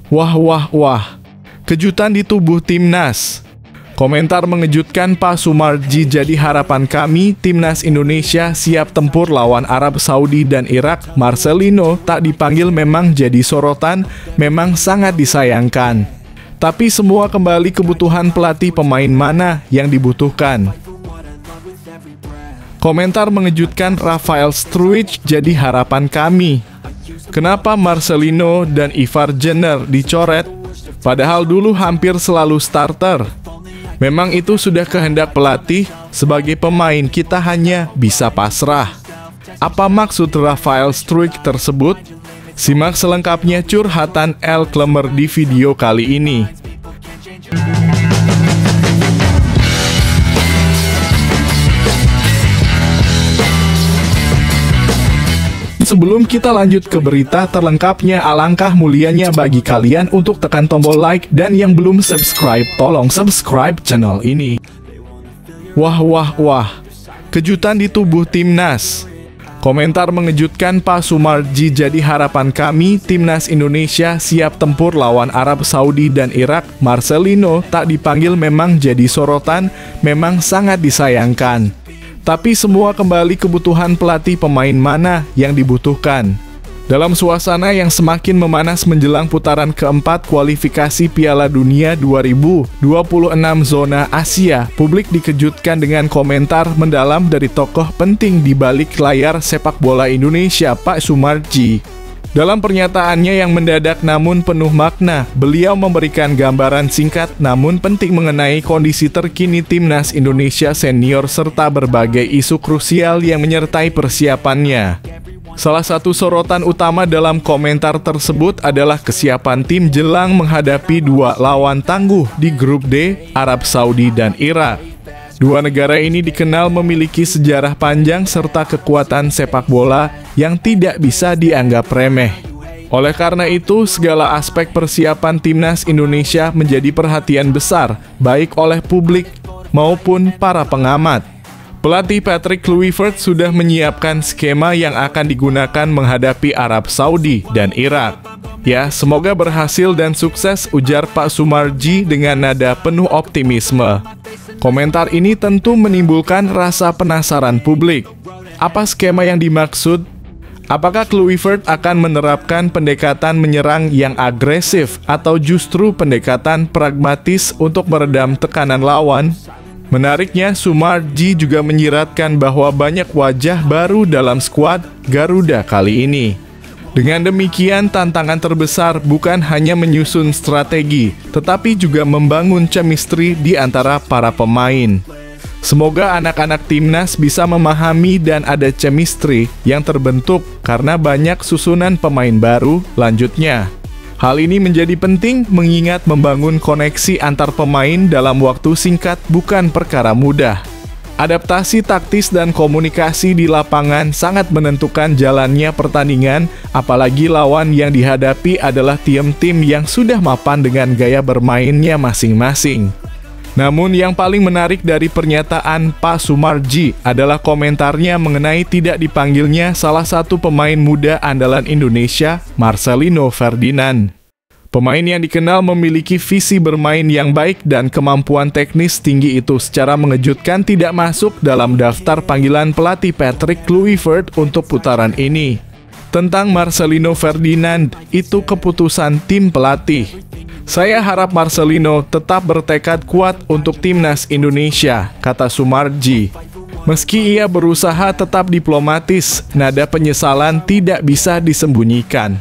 Wah wah wah, kejutan di tubuh timnas. Komentar mengejutkan Pak Sumarji jadi harapan kami, timnas Indonesia siap tempur lawan Arab Saudi dan Irak. Marcelino tak dipanggil memang jadi sorotan, memang sangat disayangkan. Tapi semua kembali kebutuhan pelatih, pemain mana yang dibutuhkan. Komentar mengejutkan Rafael Struijk jadi harapan kami. Kenapa Marcelino dan Ivar Jenner dicoret? Padahal dulu hampir selalu starter. Memang itu sudah kehendak pelatih, sebagai pemain kita hanya bisa pasrah. Apa maksud Rafael Struijk tersebut? Simak selengkapnya curhatan El Klemer di video kali ini. Sebelum kita lanjut ke berita terlengkapnya, alangkah mulianya bagi kalian untuk tekan tombol like, dan yang belum subscribe, tolong subscribe channel ini. Wah wah wah, kejutan di tubuh timnas. Komentar mengejutkan Pak Sumarji jadi harapan kami, timnas Indonesia siap tempur lawan Arab Saudi dan Irak. Marcelino tak dipanggil memang jadi sorotan, memang sangat disayangkan. Tapi semua kembali kebutuhan pelatih, pemain mana yang dibutuhkan. Dalam suasana yang semakin memanas menjelang putaran keempat kualifikasi Piala Dunia 2026 zona Asia, publik dikejutkan dengan komentar mendalam dari tokoh penting di balik layar sepak bola Indonesia, Pak Sumarji. Dalam pernyataannya yang mendadak namun penuh makna, beliau memberikan gambaran singkat namun penting mengenai kondisi terkini timnas Indonesia senior serta berbagai isu krusial yang menyertai persiapannya. Salah satu sorotan utama dalam komentar tersebut adalah kesiapan tim jelang menghadapi dua lawan tangguh di grup D, Arab Saudi dan Irak. Dua negara ini dikenal memiliki sejarah panjang serta kekuatan sepak bola yang tidak bisa dianggap remeh. Oleh karena itu, segala aspek persiapan timnas Indonesia menjadi perhatian besar, baik oleh publik maupun para pengamat. Pelatih Patrick Kluivert sudah menyiapkan skema yang akan digunakan menghadapi Arab Saudi dan Irak. Ya, semoga berhasil dan sukses, ujar Pak Sumarji dengan nada penuh optimisme. Komentar ini tentu menimbulkan rasa penasaran publik. Apa skema yang dimaksud? Apakah Kluivert akan menerapkan pendekatan menyerang yang agresif atau justru pendekatan pragmatis untuk meredam tekanan lawan? Menariknya, Sumarji juga menyiratkan bahwa banyak wajah baru dalam skuad Garuda kali ini. Dengan demikian, tantangan terbesar bukan hanya menyusun strategi, tetapi juga membangun chemistry di antara para pemain. Semoga anak-anak timnas bisa memahami dan ada chemistry yang terbentuk karena banyak susunan pemain baru. Lanjutnya, hal ini menjadi penting mengingat membangun koneksi antar pemain dalam waktu singkat bukan perkara mudah. Adaptasi taktis dan komunikasi di lapangan sangat menentukan jalannya pertandingan, apalagi lawan yang dihadapi adalah tim-tim yang sudah mapan dengan gaya bermainnya masing-masing. Namun yang paling menarik dari pernyataan Pak Sumarji adalah komentarnya mengenai tidak dipanggilnya salah satu pemain muda andalan Indonesia, Marcelino Ferdinand. Pemain yang dikenal memiliki visi bermain yang baik dan kemampuan teknis tinggi itu secara mengejutkan tidak masuk dalam daftar panggilan pelatih Patrick Kluivert untuk putaran ini. Tentang Marcelino Ferdinand, itu keputusan tim pelatih. Saya harap Marcelino tetap bertekad kuat untuk timnas Indonesia, kata Sumarji. Meski ia berusaha tetap diplomatis, nada penyesalan tidak bisa disembunyikan.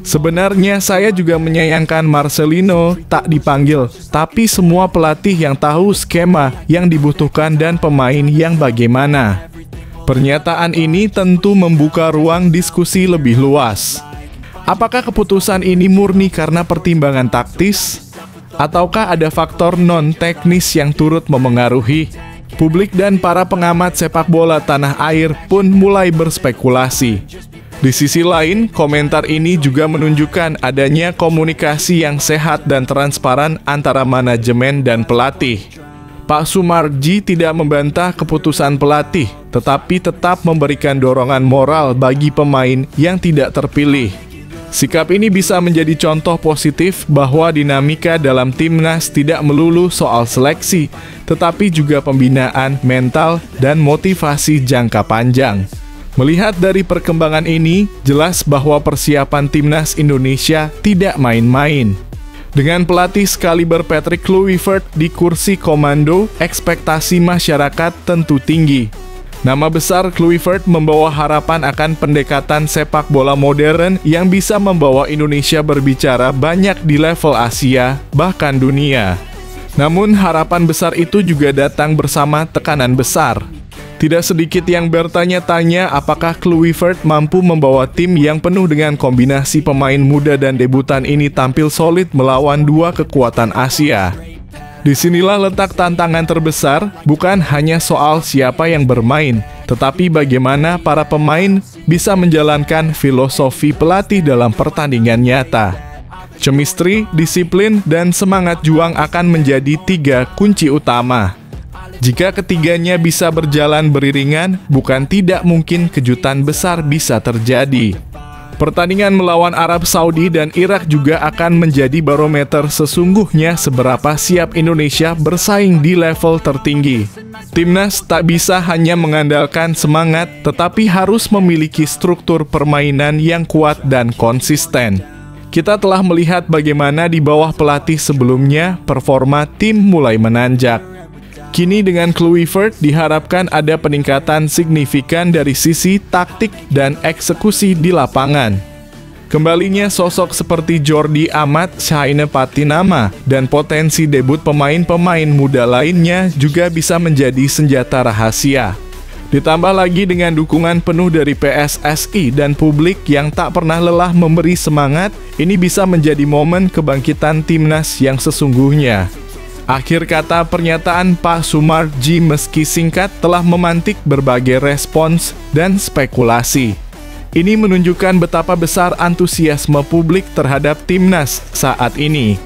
Sebenarnya saya juga menyayangkan Marcelino tak dipanggil, tapi semua pelatih yang tahu skema yang dibutuhkan dan pemain yang bagaimana. Pernyataan ini tentu membuka ruang diskusi lebih luas. Apakah keputusan ini murni karena pertimbangan taktis? Ataukah ada faktor non-teknis yang turut memengaruhi? Publik dan para pengamat sepak bola tanah air pun mulai berspekulasi. Di sisi lain, komentar ini juga menunjukkan adanya komunikasi yang sehat dan transparan antara manajemen dan pelatih. Pak Sumarji tidak membantah keputusan pelatih, tetapi tetap memberikan dorongan moral bagi pemain yang tidak terpilih. Sikap ini bisa menjadi contoh positif bahwa dinamika dalam timnas tidak melulu soal seleksi, tetapi juga pembinaan mental dan motivasi jangka panjang. Melihat dari perkembangan ini, jelas bahwa persiapan timnas Indonesia tidak main-main. Dengan pelatih sekaliber Patrick Kluivert di kursi komando, ekspektasi masyarakat tentu tinggi. Nama besar Kluivert membawa harapan akan pendekatan sepak bola modern yang bisa membawa Indonesia berbicara banyak di level Asia, bahkan dunia. Namun harapan besar itu juga datang bersama tekanan besar. Tidak sedikit yang bertanya-tanya apakah Kluivert mampu membawa tim yang penuh dengan kombinasi pemain muda dan debutan ini tampil solid melawan dua kekuatan Asia. Disinilah letak tantangan terbesar, bukan hanya soal siapa yang bermain, tetapi bagaimana para pemain bisa menjalankan filosofi pelatih dalam pertandingan nyata. Chemistry, disiplin, dan semangat juang akan menjadi 3 kunci utama. Jika ketiganya bisa berjalan beriringan, bukan tidak mungkin kejutan besar bisa terjadi. Pertandingan melawan Arab Saudi dan Irak juga akan menjadi barometer sesungguhnya seberapa siap Indonesia bersaing di level tertinggi. Timnas tak bisa hanya mengandalkan semangat, tetapi harus memiliki struktur permainan yang kuat dan konsisten. Kita telah melihat bagaimana di bawah pelatih sebelumnya, performa tim mulai menanjak. Kini dengan Kluivert diharapkan ada peningkatan signifikan dari sisi taktik dan eksekusi di lapangan. Kembalinya sosok seperti Jordi Amat, Shaine Patinama, dan potensi debut pemain-pemain muda lainnya juga bisa menjadi senjata rahasia. Ditambah lagi dengan dukungan penuh dari PSSI dan publik yang tak pernah lelah memberi semangat, ini bisa menjadi momen kebangkitan timnas yang sesungguhnya. Akhir kata, pernyataan Pak Sumarji meski singkat telah memantik berbagai respons dan spekulasi. Ini menunjukkan betapa besar antusiasme publik terhadap timnas saat ini.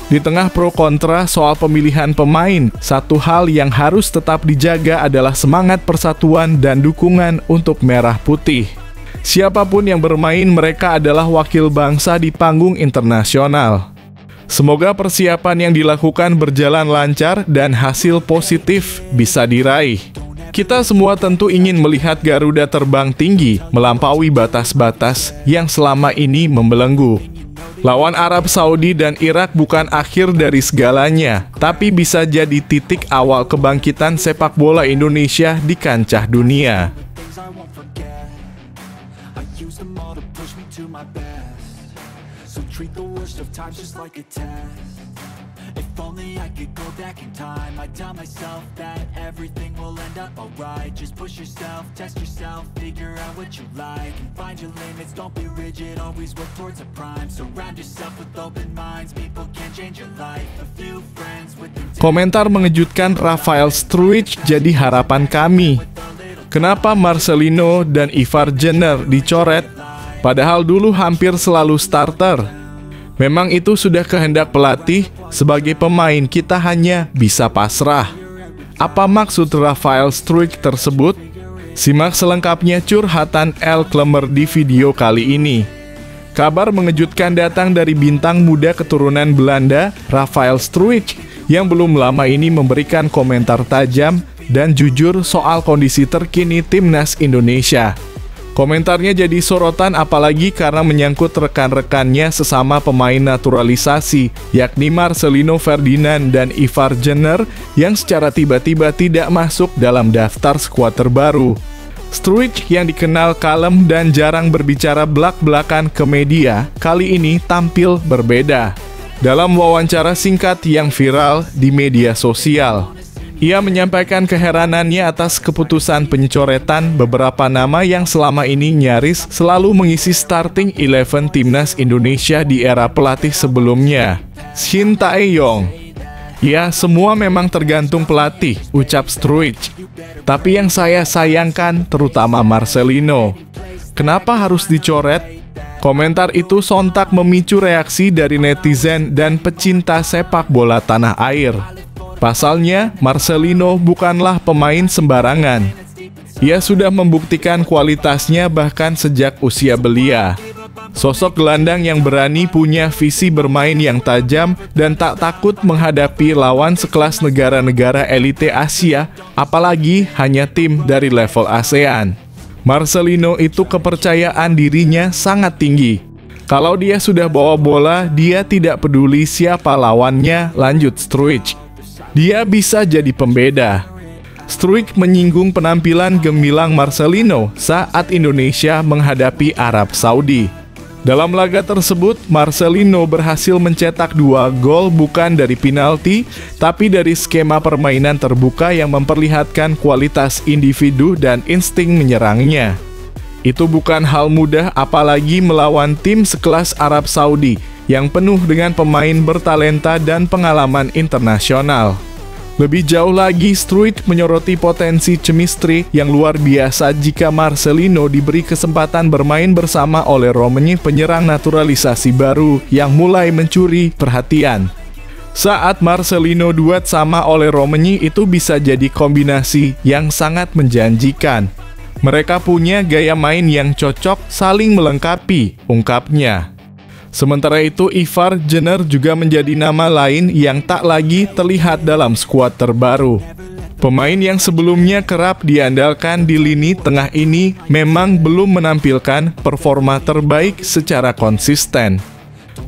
Di tengah pro kontra soal pemilihan pemain, satu hal yang harus tetap dijaga adalah semangat persatuan dan dukungan untuk merah putih. Siapapun yang bermain, mereka adalah wakil bangsa di panggung internasional. Semoga persiapan yang dilakukan berjalan lancar dan hasil positif bisa diraih. Kita semua tentu ingin melihat Garuda terbang tinggi, melampaui batas-batas yang selama ini membelenggu. Lawan Arab Saudi dan Irak bukan akhir dari segalanya, tapi bisa jadi titik awal kebangkitan sepak bola Indonesia di kancah dunia. So treat the worst of times just like a test. If only I could go back in time, I'd tell myself that everything will end up alright. Just push yourself, test yourself, figure out what you like, and find your limits, don't be rigid, always work towards a prime. Surround yourself with open minds, people can change your life. A few friends with Komentar mengejutkan Rafael Struijk jadi harapan kami. Kenapa Marcelino dan Ivar Jenner dicoret? Padahal dulu hampir selalu starter. Memang itu sudah kehendak pelatih, sebagai pemain kita hanya bisa pasrah. Apa maksud Rafael Struijk tersebut? Simak selengkapnya curhatan El Klemmer di video kali ini. Kabar mengejutkan datang dari bintang muda keturunan Belanda, Rafael Struijk, yang belum lama ini memberikan komentar tajam dan jujur soal kondisi terkini timnas Indonesia. Komentarnya jadi sorotan apalagi karena menyangkut rekan-rekannya sesama pemain naturalisasi, yakni Marcelino Ferdinand dan Ivar Jenner yang secara tiba-tiba tidak masuk dalam daftar skuad terbaru. Struijk yang dikenal kalem dan jarang berbicara belak-belakan ke media, kali ini tampil berbeda. Dalam wawancara singkat yang viral di media sosial, ia menyampaikan keheranannya atas keputusan pencoretan beberapa nama yang selama ini nyaris selalu mengisi starting 11 timnas Indonesia di era pelatih sebelumnya, Shin Tae-yong. Ya, semua memang tergantung pelatih, ucap Struijk. Tapi yang saya sayangkan terutama Marcelino. Kenapa harus dicoret? Komentar itu sontak memicu reaksi dari netizen dan pecinta sepak bola tanah air. Pasalnya, Marcelino bukanlah pemain sembarangan. Ia sudah membuktikan kualitasnya bahkan sejak usia belia. Sosok gelandang yang berani, punya visi bermain yang tajam, dan tak takut menghadapi lawan sekelas negara-negara elite Asia, apalagi hanya tim dari level ASEAN. Marcelino itu kepercayaan dirinya sangat tinggi. Kalau dia sudah bawa bola, dia tidak peduli siapa lawannya, lanjut Struijk. Dia bisa jadi pembeda. Struijk menyinggung penampilan gemilang Marcelino saat Indonesia menghadapi Arab Saudi. Dalam laga tersebut, Marcelino berhasil mencetak 2 gol bukan dari penalti, tapi dari skema permainan terbuka yang memperlihatkan kualitas individu dan insting menyerangnya. Itu bukan hal mudah, apalagi melawan tim sekelas Arab Saudi yang penuh dengan pemain bertalenta dan pengalaman internasional. Lebih jauh lagi, Struijk menyoroti potensi chemistry yang luar biasa jika Marcelino diberi kesempatan bermain bersama oleh Romagny, penyerang naturalisasi baru yang mulai mencuri perhatian. Saat Marcelino duet sama oleh Romagny, itu bisa jadi kombinasi yang sangat menjanjikan. Mereka punya gaya main yang cocok, saling melengkapi, ungkapnya. Sementara itu, Ivar Jenner juga menjadi nama lain yang tak lagi terlihat dalam skuad terbaru. Pemain yang sebelumnya kerap diandalkan di lini tengah ini memang belum menampilkan performa terbaik secara konsisten.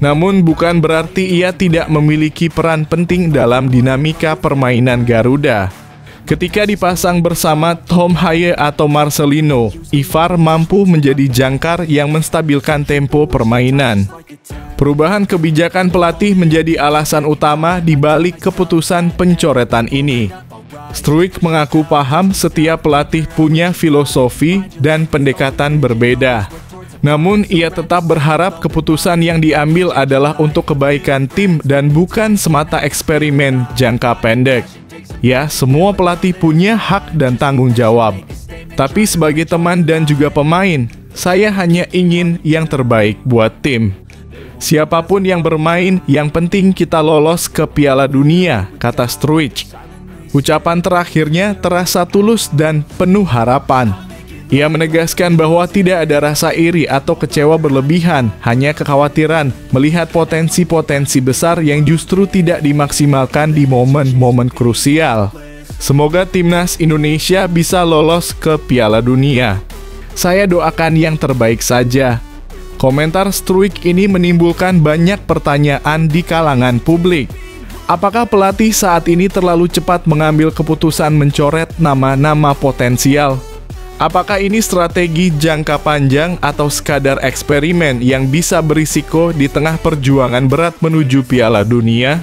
Namun bukan berarti ia tidak memiliki peran penting dalam dinamika permainan Garuda. Ketika dipasang bersama Tom Haye atau Marcelino, Ivar mampu menjadi jangkar yang menstabilkan tempo permainan. Perubahan kebijakan pelatih menjadi alasan utama di balik keputusan pencoretan ini. Struijk mengaku paham setiap pelatih punya filosofi dan pendekatan berbeda. Namun, ia tetap berharap keputusan yang diambil adalah untuk kebaikan tim dan bukan semata eksperimen jangka pendek. Ya, semua pelatih punya hak dan tanggung jawab. Tapi sebagai teman dan juga pemain, saya hanya ingin yang terbaik buat tim. Siapapun yang bermain, yang penting kita lolos ke Piala Dunia, kata Struijk. Ucapan terakhirnya terasa tulus dan penuh harapan. Ia menegaskan bahwa tidak ada rasa iri atau kecewa berlebihan, hanya kekhawatiran melihat potensi-potensi besar yang justru tidak dimaksimalkan di momen-momen krusial. Semoga timnas Indonesia bisa lolos ke Piala Dunia. Saya doakan yang terbaik saja. Komentar Struijk ini menimbulkan banyak pertanyaan di kalangan publik. Apakah pelatih saat ini terlalu cepat mengambil keputusan mencoret nama-nama potensial? Apakah ini strategi jangka panjang atau sekadar eksperimen yang bisa berisiko di tengah perjuangan berat menuju Piala Dunia?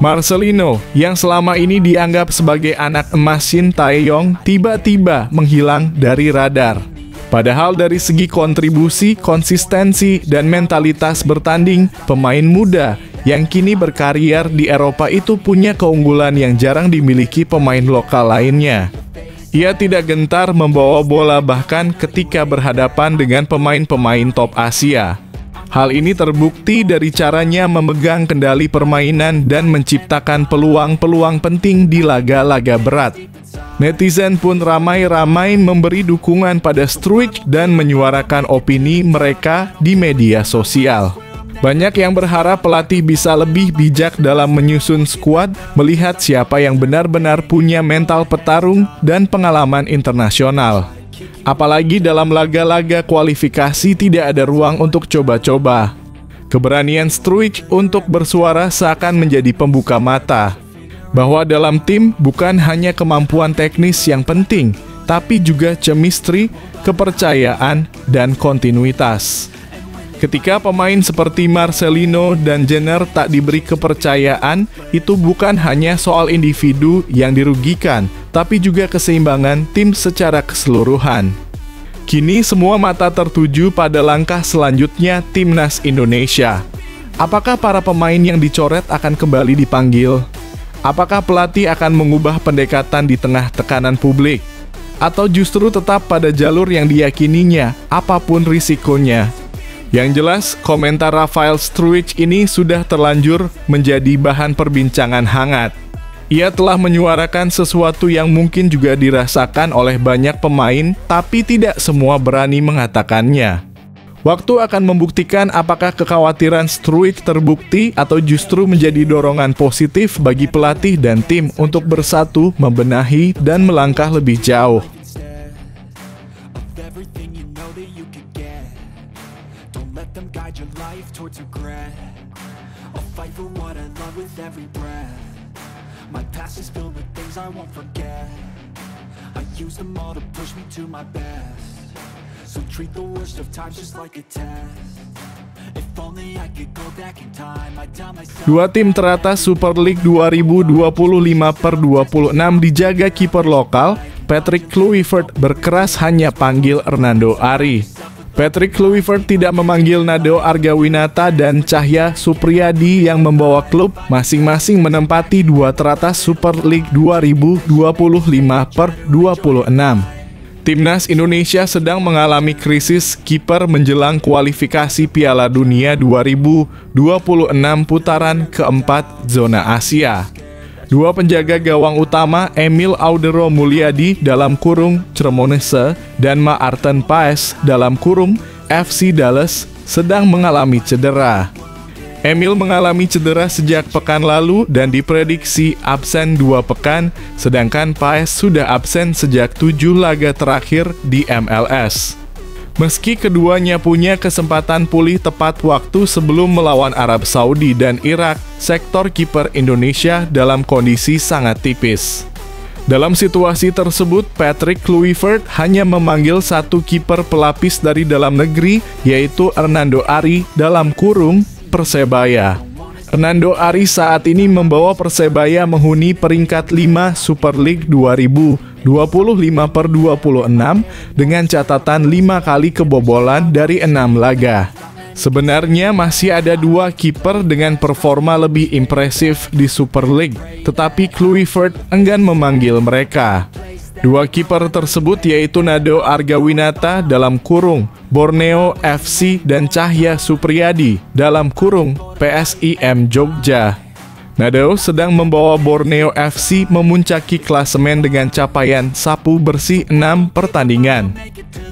Marcelino, yang selama ini dianggap sebagai anak emas Shin Tae-yong, tiba-tiba menghilang dari radar. Padahal dari segi kontribusi, konsistensi, dan mentalitas bertanding, pemain muda yang kini berkarier di Eropa itu punya keunggulan yang jarang dimiliki pemain lokal lainnya. Ia tidak gentar membawa bola bahkan ketika berhadapan dengan pemain-pemain top Asia. Hal ini terbukti dari caranya memegang kendali permainan dan menciptakan peluang-peluang penting di laga-laga berat. Netizen pun ramai-ramai memberi dukungan pada Struijk dan menyuarakan opini mereka di media sosial. Banyak yang berharap pelatih bisa lebih bijak dalam menyusun skuad, melihat siapa yang benar-benar punya mental petarung dan pengalaman internasional. Apalagi dalam laga-laga kualifikasi tidak ada ruang untuk coba-coba. Keberanian Struijk untuk bersuara seakan menjadi pembuka mata. Bahwa dalam tim bukan hanya kemampuan teknis yang penting, tapi juga chemistry, kepercayaan, dan kontinuitas. Ketika pemain seperti Marcelino dan Jenner tak diberi kepercayaan, itu bukan hanya soal individu yang dirugikan, tapi juga keseimbangan tim secara keseluruhan. Kini semua mata tertuju pada langkah selanjutnya timnas Indonesia. Apakah para pemain yang dicoret akan kembali dipanggil? Apakah pelatih akan mengubah pendekatan di tengah tekanan publik? Atau justru tetap pada jalur yang diyakininya, apapun risikonya? Yang jelas, komentar Rafael Struijk ini sudah terlanjur menjadi bahan perbincangan hangat. Ia telah menyuarakan sesuatu yang mungkin juga dirasakan oleh banyak pemain, tapi tidak semua berani mengatakannya. Waktu akan membuktikan apakah kekhawatiran Struijk terbukti atau justru menjadi dorongan positif bagi pelatih dan tim untuk bersatu, membenahi, dan melangkah lebih jauh. So treat the worst of times just like a test. If only I could go back in time, I'd tell myself. Dua tim teratas Super League 2025/26 dijaga kiper lokal. Patrick Kluivert berkeras hanya panggil Hernando Ari. Patrick Kluivert tidak memanggil Nadeo Argawinata dan Cahya Supriyadi yang membawa klub masing-masing menempati dua teratas Super League 2025/26. Timnas Indonesia sedang mengalami krisis kiper menjelang kualifikasi Piala Dunia 2026 putaran keempat zona Asia. Dua penjaga gawang utama Emil Audero Mulyadi dalam kurung Cremonese dan Maarten Paes dalam kurung FC Dallas sedang mengalami cedera. Emil mengalami cedera sejak pekan lalu dan diprediksi absen 2 pekan, sedangkan Paes sudah absen sejak 7 laga terakhir di MLS. Meski keduanya punya kesempatan pulih tepat waktu sebelum melawan Arab Saudi dan Irak, sektor kiper Indonesia dalam kondisi sangat tipis. Dalam situasi tersebut, Patrick Kluivert hanya memanggil satu kiper pelapis dari dalam negeri, yaitu Hernando Ari dalam kurung Persebaya. Hernando Ari saat ini membawa Persebaya menghuni peringkat 5 Super League 2025/26 dengan catatan 5 kali kebobolan dari 6 laga. Sebenarnya masih ada 2 kiper dengan performa lebih impresif di Super League, tetapi Kluivert enggan memanggil mereka. 2 kiper tersebut yaitu Nadeo Argawinata dalam kurung Borneo FC dan Cahya Supriyadi dalam kurung PSIM Jogja. Nadeo sedang membawa Borneo FC memuncaki klasemen dengan capaian sapu bersih 6 pertandingan.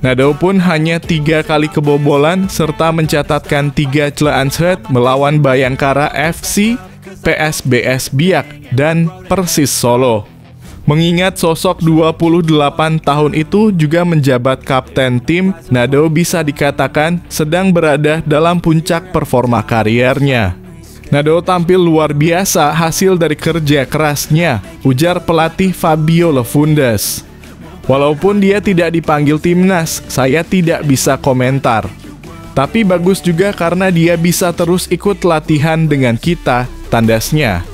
Nadeo pun hanya 3 kali kebobolan serta mencatatkan 3 celaan set melawan Bayangkara FC, PSBS Biak, dan Persis Solo. Mengingat sosok 28 tahun itu juga menjabat kapten tim, Nadeo bisa dikatakan sedang berada dalam puncak performa kariernya. Nadeo tampil luar biasa hasil dari kerja kerasnya, ujar pelatih Fabio Lefundes. Walaupun dia tidak dipanggil timnas, saya tidak bisa komentar. Tapi bagus juga karena dia bisa terus ikut latihan dengan kita, tandasnya.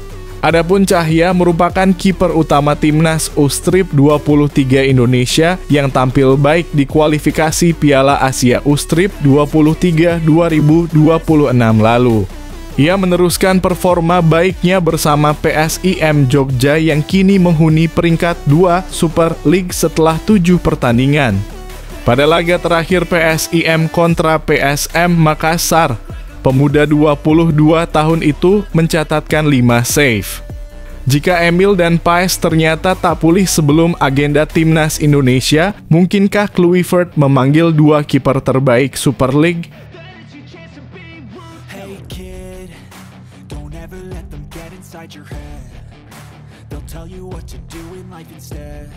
Adapun Cahya merupakan kiper utama timnas U-Strip 23 Indonesia yang tampil baik di kualifikasi Piala Asia U-Strip 23 2026 lalu. Ia meneruskan performa baiknya bersama PSIM Jogja yang kini menghuni peringkat 2 Super League setelah 7 pertandingan. Pada laga terakhir PSIM kontra PSM Makassar, pemuda 22 tahun itu mencatatkan 5 save. Jika Emil dan Paes ternyata tak pulih sebelum agenda timnas Indonesia, mungkinkah Kluivert memanggil 2 kiper terbaik Super League? Hey kid, don't ever let them get inside your head. They'll tell you what to do in life instead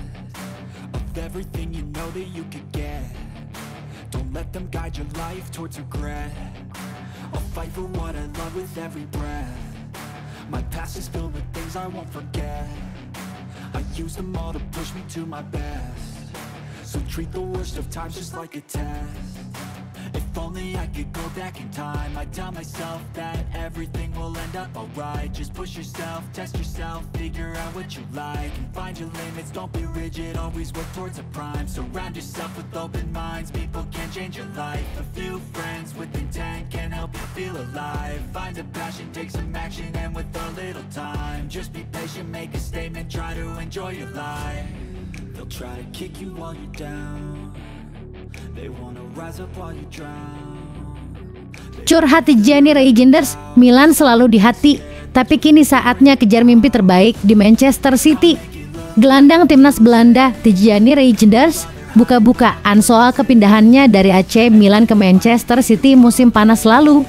of everything you know that you could get. Don't let them guide your life towards regret. I'll fight for what I love with every breath. My past is filled with things I won't forget. I use them all to push me to my best. So treat the worst of times just like a test. If only I could go back in time, I'd tell myself that everything will end up alright. Just push yourself, test yourself, figure out what you like, and find your limits, don't be rigid, always work towards a prime. Surround yourself with open minds, people can change your life. A few friends with intent can help you feel alive. Find a passion, take some action, and with a little time, just be patient, make a statement, try to enjoy your life. They'll try to kick you while you're down. They wanna rise up while you drown. Curhat Tijjani Reijnders, Milan selalu di hati, tapi kini saatnya kejar mimpi terbaik di Manchester City. Gelandang timnas Belanda Tijjani Reijnders buka-bukaan soal kepindahannya dari AC Milan ke Manchester City musim panas lalu.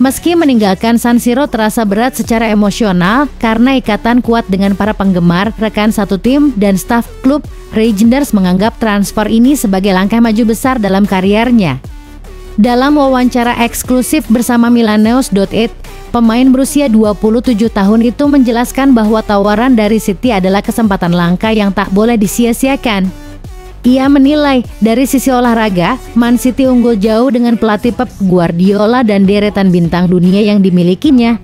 Meski meninggalkan San Siro terasa berat secara emosional karena ikatan kuat dengan para penggemar, rekan satu tim, dan staf klub, Reijnders menganggap transfer ini sebagai langkah maju besar dalam kariernya. Dalam wawancara eksklusif bersama Milanews.it, pemain berusia 27 tahun itu menjelaskan bahwa tawaran dari City adalah kesempatan langka yang tak boleh disia-siakan. Ia menilai, dari sisi olahraga, Man City unggul jauh dengan pelatih Pep Guardiola dan deretan bintang dunia yang dimilikinya.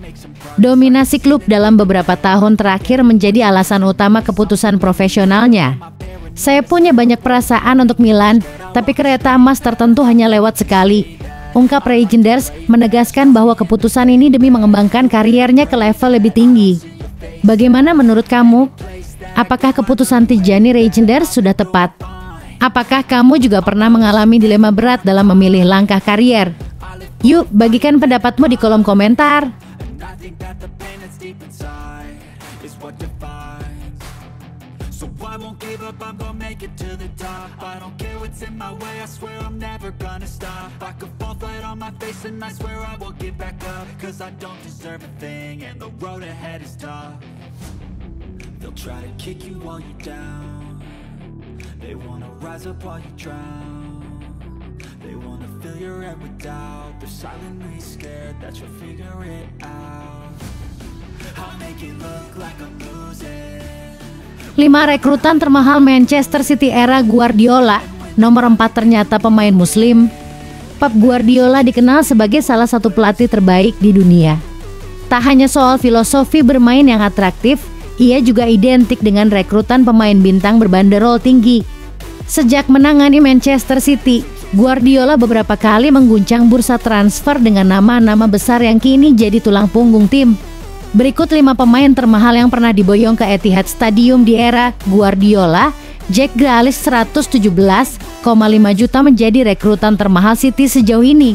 Dominasi klub dalam beberapa tahun terakhir menjadi alasan utama keputusan profesionalnya. Saya punya banyak perasaan untuk Milan, tapi kereta emas tertentu hanya lewat sekali. Ungkap Reijnders menegaskan bahwa keputusan ini demi mengembangkan kariernya ke level lebih tinggi. Bagaimana menurut kamu? Apakah keputusan Tijani Reijnders sudah tepat? Apakah kamu juga pernah mengalami dilema berat dalam memilih langkah karier? Yuk, bagikan pendapatmu di kolom komentar. They wanna rise up while you drown. They wanna fill your head with doubt. They're silently scared that you'll figure it out. I'll make it look like I'm losing. 5 rekrutan termahal Manchester City era Guardiola. Nomor 4 ternyata pemain muslim. Pep Guardiola dikenal sebagai salah satu pelatih terbaik di dunia. Tak hanya soal filosofi bermain yang atraktif, ia juga identik dengan rekrutan pemain bintang berbanderol tinggi. Sejak menangani Manchester City, Guardiola beberapa kali mengguncang bursa transfer dengan nama-nama besar yang kini jadi tulang punggung tim. Berikut 5 pemain termahal yang pernah diboyong ke Etihad Stadium di era Guardiola. Jack Grealish 117,5 juta menjadi rekrutan termahal City sejauh ini.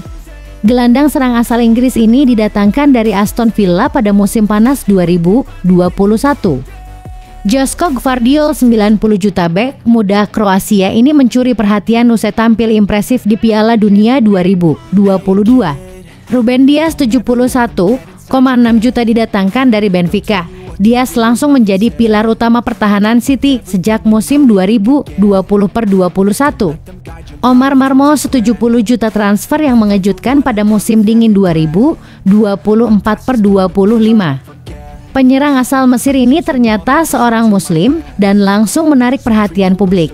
Gelandang serang asal Inggris ini didatangkan dari Aston Villa pada musim panas 2021. Joško Gvardiol 90 juta bek muda Kroasia ini mencuri perhatian usai tampil impresif di Piala Dunia 2022. Ruben Dias 71,6 juta didatangkan dari Benfica. Dias langsung menjadi pilar utama pertahanan City sejak musim 2020/21. Omar Marmoush 70 juta transfer yang mengejutkan pada musim dingin 2024/25. Penyerang asal Mesir ini ternyata seorang muslim dan langsung menarik perhatian publik.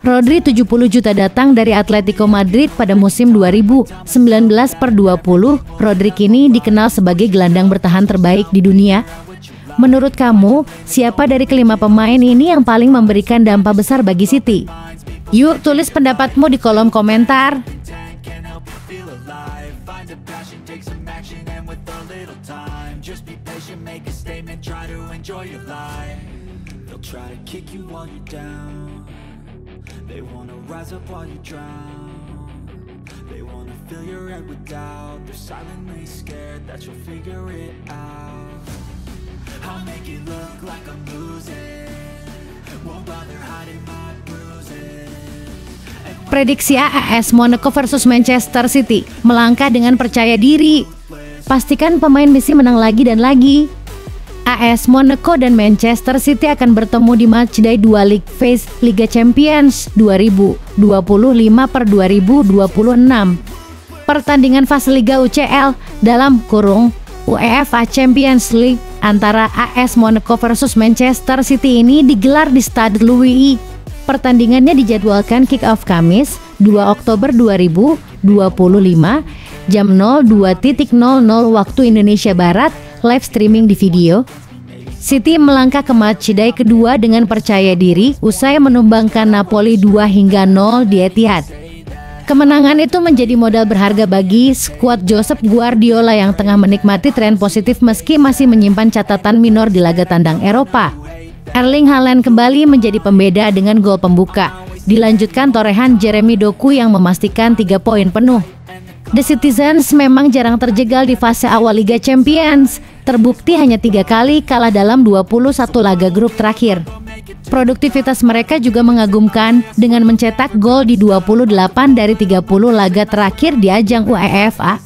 Rodri 70 juta datang dari Atletico Madrid pada musim 2019/20. Rodri kini dikenal sebagai gelandang bertahan terbaik di dunia. Menurut kamu, siapa dari kelima pemain ini yang paling memberikan dampak besar bagi City? Yuk, tulis pendapatmu di kolom komentar. I'll make it look like I'm losing. Won't bother hiding my bruises. Prediksi AS Monaco versus Manchester City. Melangkah dengan percaya diri. Pastikan pemain Messi menang lagi dan lagi. AS Monaco dan Manchester City akan bertemu di matchday 2 League Phase Liga Champions 2025/2026. Pertandingan fase Liga UCL dalam kurung UEFA Champions League antara AS Monaco versus Manchester City ini digelar di Stade Louis. Pertandingannya dijadwalkan kick-off Kamis 2 Oktober 2025 jam 02.00 waktu Indonesia Barat, live streaming di video. City melangkah ke matchday kedua dengan percaya diri usai menumbangkan Napoli 2-0 di Etihad. Kemenangan itu menjadi modal berharga bagi skuad Josep Guardiola yang tengah menikmati tren positif meski masih menyimpan catatan minor di laga tandang Eropa. Erling Haaland kembali menjadi pembeda dengan gol pembuka. Dilanjutkan torehan Jeremy Doku yang memastikan 3 poin penuh. The Citizens memang jarang terjegal di fase awal Liga Champions. Terbukti hanya 3 kali kalah dalam 21 laga grup terakhir. Produktivitas mereka juga mengagumkan dengan mencetak gol di 28 dari 30 laga terakhir di ajang UEFA.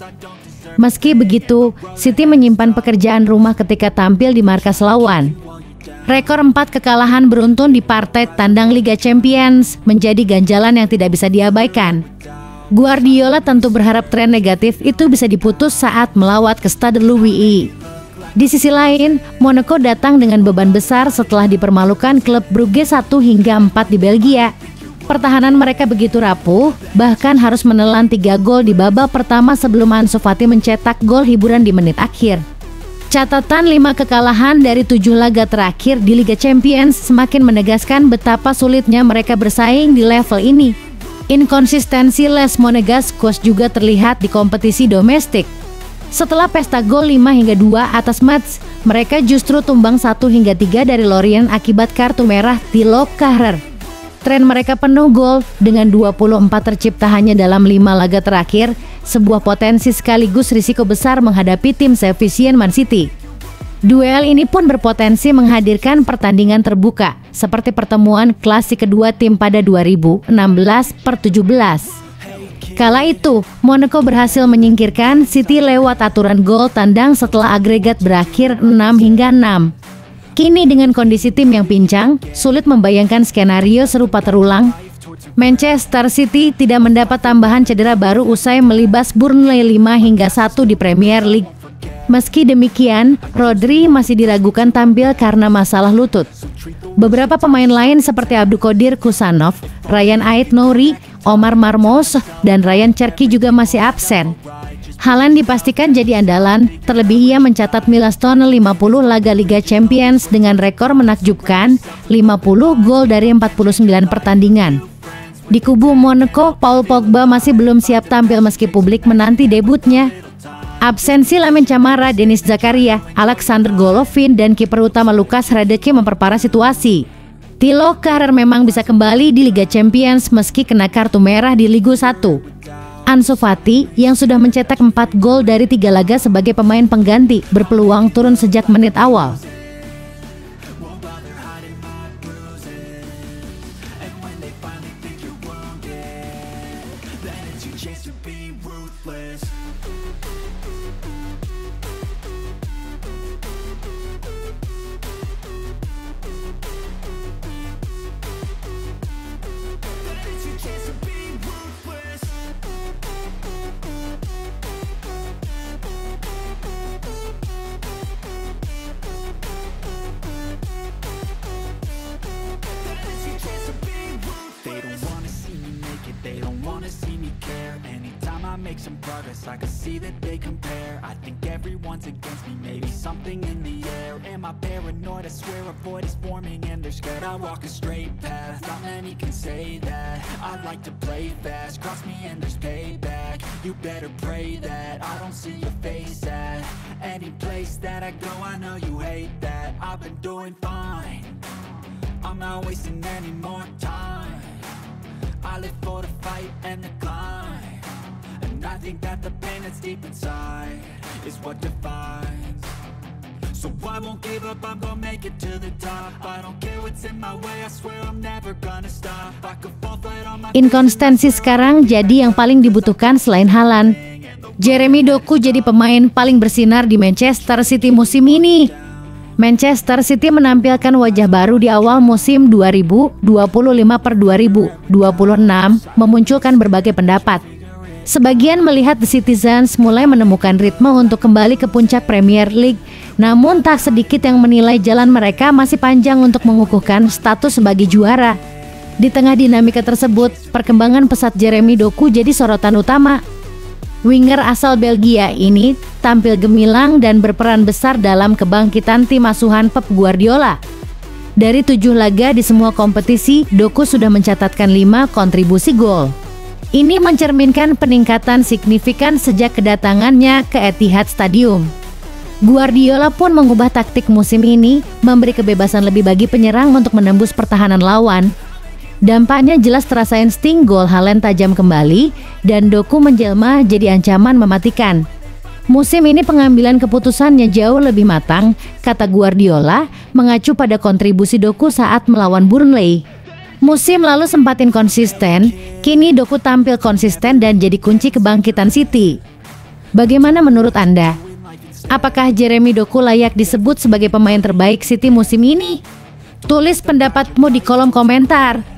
Meski begitu, City menyimpan pekerjaan rumah ketika tampil di markas lawan. Rekor 4 kekalahan beruntun di partai tandang Liga Champions menjadi ganjalan yang tidak bisa diabaikan. Guardiola tentu berharap tren negatif itu bisa diputus saat melawat ke Stade Louis. Di sisi lain, Monaco datang dengan beban besar setelah dipermalukan klub Brugge 1 hingga 4 di Belgia. Pertahanan mereka begitu rapuh, bahkan harus menelan 3 gol di babak pertama sebelum Ansu Fati mencetak gol hiburan di menit akhir. Catatan 5 kekalahan dari 7 laga terakhir di Liga Champions semakin menegaskan betapa sulitnya mereka bersaing di level ini. Inkonsistensi Les Monegascos juga terlihat di kompetisi domestik. Setelah pesta gol 5 hingga 2 atas Metz, mereka justru tumbang 1 hingga 3 dari Lorient akibat kartu merah Thilo Kehrer. Tren mereka penuh gol dengan 24 tercipta hanya dalam 5 laga terakhir, sebuah potensi sekaligus risiko besar menghadapi tim seefisien Man City. Duel ini pun berpotensi menghadirkan pertandingan terbuka, seperti pertemuan klasik kedua tim pada 2016/17. Kala itu, Monaco berhasil menyingkirkan City lewat aturan gol tandang setelah agregat berakhir 6 hingga 6. Kini dengan kondisi tim yang pincang, sulit membayangkan skenario serupa terulang. Manchester City tidak mendapat tambahan cedera baru usai melibas Burnley 5 hingga 1 di Premier League. Meski demikian, Rodri masih diragukan tampil karena masalah lutut. Beberapa pemain lain seperti Abdulkadir Kusanov, Ryan Ait-Nouri, Omar Marmoush, dan Ryan Cherki juga masih absen. Haaland dipastikan jadi andalan, terlebih ia mencatat milestone 50 laga Liga Champions dengan rekor menakjubkan 50 gol dari 49 pertandingan. Di kubu Monaco, Paul Pogba masih belum siap tampil meski publik menanti debutnya. Absensi Lamine Camara, Denis Zakaria, Alexander Golovin, dan kiper utama Lukas Hradecky memperparah situasi. Thilo Kehrer memang bisa kembali di Liga Champions meski kena kartu merah di Liga 1. Ansu Fati yang sudah mencetak 4 gol dari 3 laga sebagai pemain pengganti berpeluang turun sejak menit awal. Make some progress, I can see that they compare. I think everyone's against me, maybe something in the air. Am I paranoid? I swear a void is forming and they're scared I walk a straight path. Not many can say that. I like to play fast, cross me and there's payback. You better pray that I don't see your face at any place that I go. I know you hate that. I've been doing fine, I'm not wasting any more time. I live for the fight and the climb. I think that the pain that's deep inside is what defines. So I won't give up, I'm gonna make it to the top. I don't care what's in my way, I swear I'm never gonna stop. I could fall flat on my Inkonsistensi sekarang jadi yang paling dibutuhkan selain Haaland. Jeremy Doku jadi pemain paling bersinar di Manchester City musim ini. Manchester City menampilkan wajah baru di awal musim 2025/2026, memunculkan berbagai pendapat. Sebagian melihat The Citizens mulai menemukan ritme untuk kembali ke puncak Premier League, namun tak sedikit yang menilai jalan mereka masih panjang untuk mengukuhkan status sebagai juara. Di tengah dinamika tersebut, perkembangan pesat Jeremy Doku jadi sorotan utama. Winger asal Belgia ini tampil gemilang dan berperan besar dalam kebangkitan tim asuhan Pep Guardiola. Dari 7 laga di semua kompetisi, Doku sudah mencatatkan 5 kontribusi gol. Ini mencerminkan peningkatan signifikan sejak kedatangannya ke Etihad Stadium. Guardiola pun mengubah taktik musim ini, memberi kebebasan lebih bagi penyerang untuk menembus pertahanan lawan. Dampaknya jelas terasa insting gol Haaland tajam kembali, dan Doku menjelma jadi ancaman mematikan. Musim ini pengambilan keputusannya jauh lebih matang, kata Guardiola, mengacu pada kontribusi Doku saat melawan Burnley. Musim lalu sempat inkonsisten, kini Doku tampil konsisten dan jadi kunci kebangkitan City. Bagaimana menurut Anda? Apakah Jeremy Doku layak disebut sebagai pemain terbaik City musim ini? Tulis pendapatmu di kolom komentar.